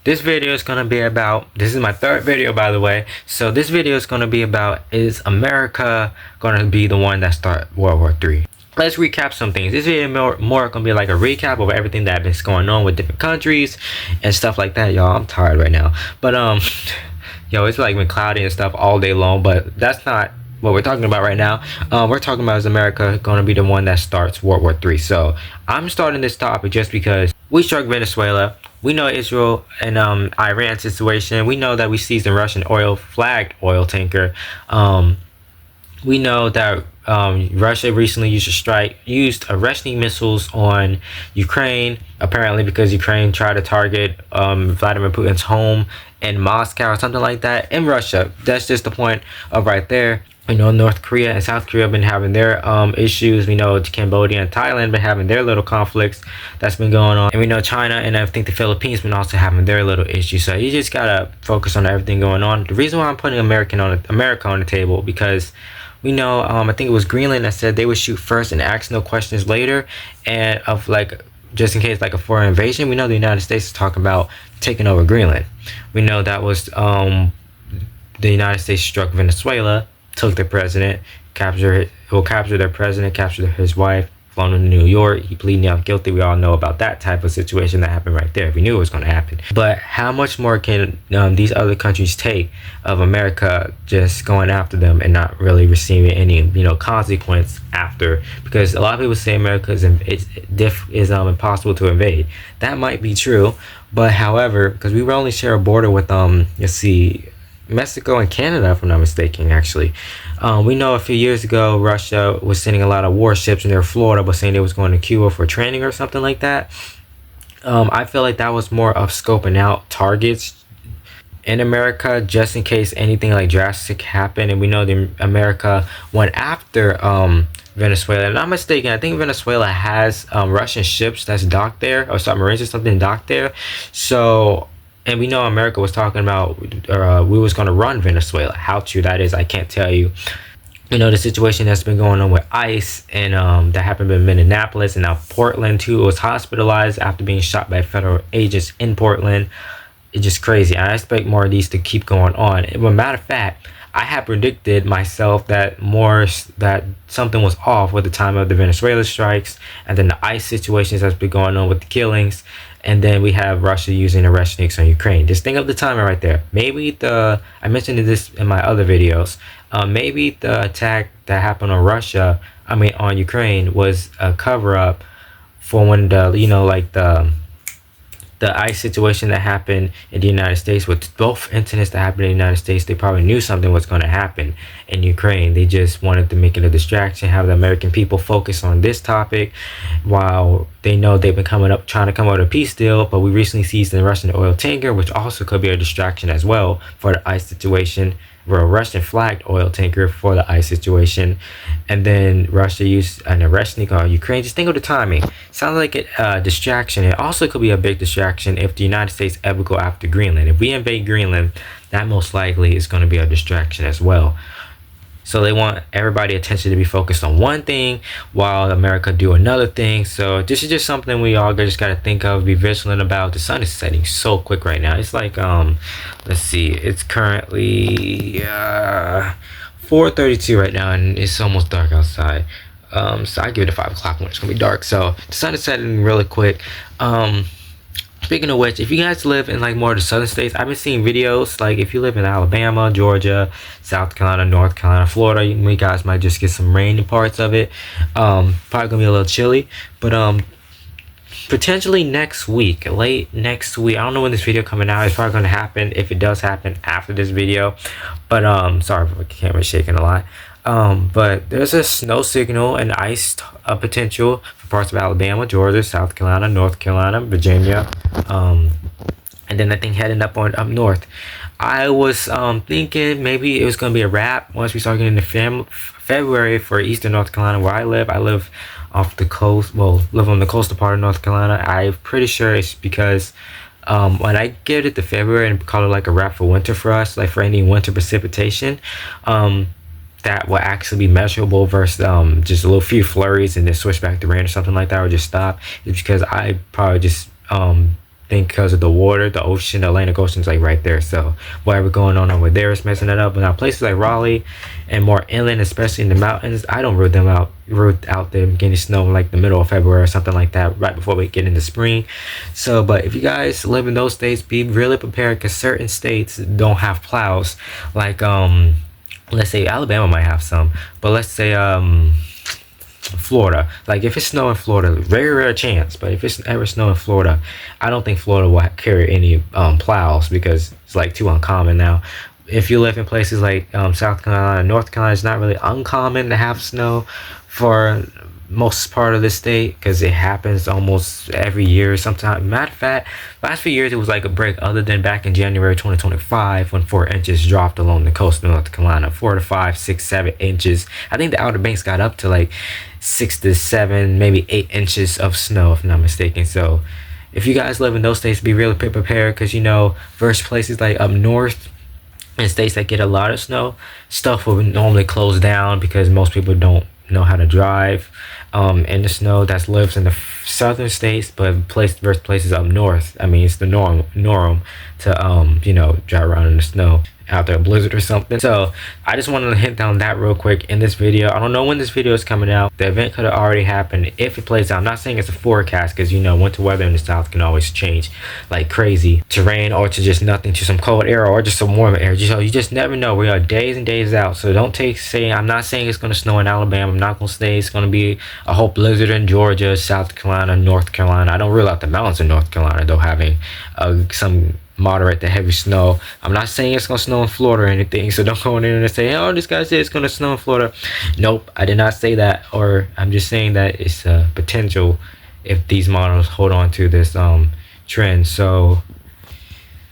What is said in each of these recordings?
This video is gonna be about, this is my third video by the way, so this video is gonna be about, is America gonna be the one that start World War III? Let's recap some things. This video more gonna be like a recap of everything that has been going on with different countries and stuff like that, y'all. I'm tired right now, but yo, it's like been cloudy and stuff all day long, but that's not what we're talking about right now. We're talking about, is America going to be the one that starts World War III? So I'm starting this topic just because we struck Venezuela. We know Israel and Iran situation. We know that we seized a Russian flagged oil tanker. We know that Russia recently used Russian missiles on Ukraine, apparently because Ukraine tried to target Vladimir Putin's home in Moscow or something like that in Russia. That's just the point of right there. We know North Korea and South Korea have been having their issues. We know Cambodia and Thailand been having their little conflicts that's been going on. And we know China and I think the Philippines been also having their little issues. So you just gotta focus on everything going on. The reason why I'm putting America on the table, because we know I think it was Greenland that said they would shoot first and ask no questions later, and of like, just in case like a foreign invasion. We know the United States is talking about taking over Greenland. We know that was the United States struck Venezuela, took their president, captured their president, captured his wife, flown to New York. He pleaded not guilty. We all know about that type of situation that happened right there. We knew it was going to happen. But how much more can these other countries take of America just going after them and not really receiving any consequence after? Because a lot of people say America is impossible to invade. That might be true, but however, because we only share a border with let's see, Mexico and Canada, if I'm not mistaken, actually. We know a few years ago, Russia was sending a lot of warships in their Florida, but saying they was going to Cuba for training or something like that. I feel like that was more of scoping out targets in America, just in case anything like drastic happened. And we know that America went after Venezuela. And I'm not mistaken, I think Venezuela has Russian ships that's docked there, or submarines or something docked there. So, and we know America was talking about we was going to run Venezuela. How true that is, I can't tell you. You know, the situation that's been going on with ICE, and that happened in Minneapolis, and now Portland too. It was hospitalized after being shot by federal agents in Portland. It's just crazy. I expect more of these to keep going on. As a matter of fact, I had predicted myself that something was off with the time of the Venezuela strikes, and then the ICE situations that's been going on with the killings. And then we have Russia using the Russian nukes on Ukraine. Just think of the timing right there. Maybe I mentioned this in my other videos. Maybe the attack that happened on on Ukraine was a cover up for when the ICE situation that happened in the United States. With both incidents that happened in the United States, they probably knew something was going to happen in Ukraine. They just wanted to make it a distraction, have the American people focus on this topic, while they know they've been trying to come up with a peace deal. But we recently seized the Russian oil tanker, which also could be a distraction as well for the ICE situation. We're a Russian flagged oil tanker for the ICE situation. And then Russia used an Russian on Ukraine. Just think of the timing. Sounds like a distraction. It also could be a big distraction if the United States ever go after Greenland. If we invade Greenland, that most likely is going to be a distraction as well. So they want everybody's attention to be focused on one thing while America do another thing. So this is just something we all just got to think of, be vigilant about. The sun is setting so quick right now. It's like, let's see, it's currently 4:32 right now, and it's almost dark outside. So I give it a 5 o'clock when it's gonna be dark. So the sun is setting really quick. Speaking of which, if you guys live in like more of the southern states, I've been seeing videos, like if you live in Alabama, Georgia, South Carolina, North Carolina, Florida, you guys might just get some rain in parts of it. Probably gonna be a little chilly, but potentially next week, late next week. I don't know when this video coming out. It's probably gonna happen, if it does happen, after this video. But sorry if the camera's shaking a lot. But there's a snow signal and ice potential for parts of Alabama, Georgia, South Carolina, North Carolina, Virginia, and then I think heading up north. I was thinking maybe it was gonna be a wrap once we start getting into February for Eastern North Carolina, where I live. I live off the coast, live on the coastal part of North Carolina. I'm pretty sure it's because when I get it to February and call it like a wrap for winter for us, like for any winter precipitation, that will actually be measurable versus just a little few flurries and then switch back to rain or something like that, or just stop, is because I probably just think because of the water, the ocean, the Atlantic Ocean's like right there. So whatever going on over there is messing it up. But now places like Raleigh and more inland, especially in the mountains, I don't root out them getting snow in like the middle of February or something like that, right before we get into spring. So, but if you guys live in those states, be really prepared, because certain states don't have plows. Like let's say Alabama might have some, but let's say Florida, like if it's snow in Florida, very rare chance, but if it's ever snow in Florida, I don't think Florida will carry any plows, because it's like too uncommon now. If you live in places like South Carolina, North Carolina, it's not really uncommon to have snow for most part of the state, because it happens almost every year. Sometimes, matter of fact, last few years it was like a break, other than back in January 2025 when 4 inches dropped along the coast of North Carolina. 4 to 5, 6, 7 inches. I think the Outer Banks got up to like 6 to 7, maybe 8 inches of snow, if I'm not mistaken. So if you guys live in those states, be really prepared, because you know, versus places like up north, in states that get a lot of snow, stuff will normally close down because most people don't know how to drive in the snow. That lives in the southern states, but versus places up north, I mean, it's the norm to you know, drive around in the snow out there, a blizzard or something. So I just wanted to hit down that real quick in this video. I don't know when this video is coming out. The event could have already happened if it plays out. I'm not saying it's a forecast, because you know, winter weather in the south can always change like crazy, to rain or to just nothing, to some cold air or just some warm air. So you just never know. We are days and days out. So don't I'm not saying it's going to snow in Alabama. I'm not going to say it's going to be a whole blizzard in Georgia, South Carolina, North Carolina. I don't rule out the mountains in North Carolina though having some moderate to heavy snow. I'm not saying it's gonna snow in Florida or anything, so don't go in there and say, oh, this guy said it's gonna snow in Florida. Nope, I did not say that. Or I'm just saying that it's a potential if these models hold on to this trend. So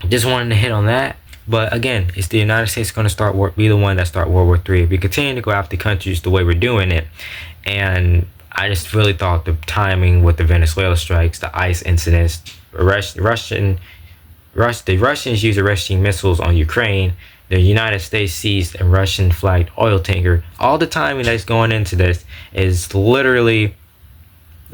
just wanted to hit on that. But again, it's the United States going to be the one that start World War III if we continue to go after countries the way we're doing it. And I just really thought the timing with the Venezuela strikes, the ICE incidents, the Russians used Russian missiles on Ukraine, the United States seized a Russian flagged oil tanker. All the timing that's going into this is literally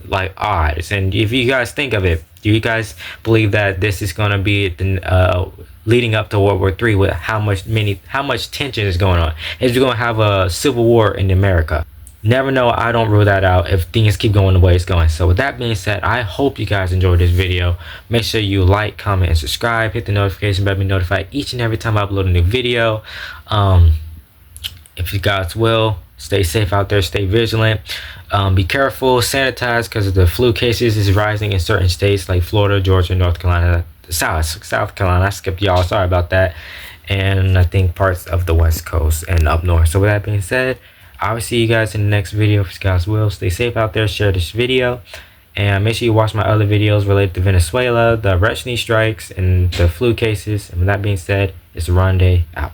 like odds. And if you guys think of it, do you guys believe that this is going to be the leading up to World War III, with how much tension is going on? Is we going to have a civil war in America? Never know. I don't rule that out if things keep going the way it's going. So with that being said, I hope you guys enjoyed this video. Make sure you like, comment, and subscribe. Hit the notification bell to be notified each and every time I upload a new video. If you guys will, stay safe out there, stay vigilant, be careful, sanitize, because the flu cases is rising in certain states like Florida, Georgia, North Carolina, South Carolina. I skipped y'all, sorry about that. And I think parts of the West Coast and up north. So with that being said, I will see you guys in the next video. If you guys will, stay safe out there, share this video, and make sure you watch my other videos related to Venezuela, the Russian strikes, and the flu cases. And with that being said, it's Ronde out.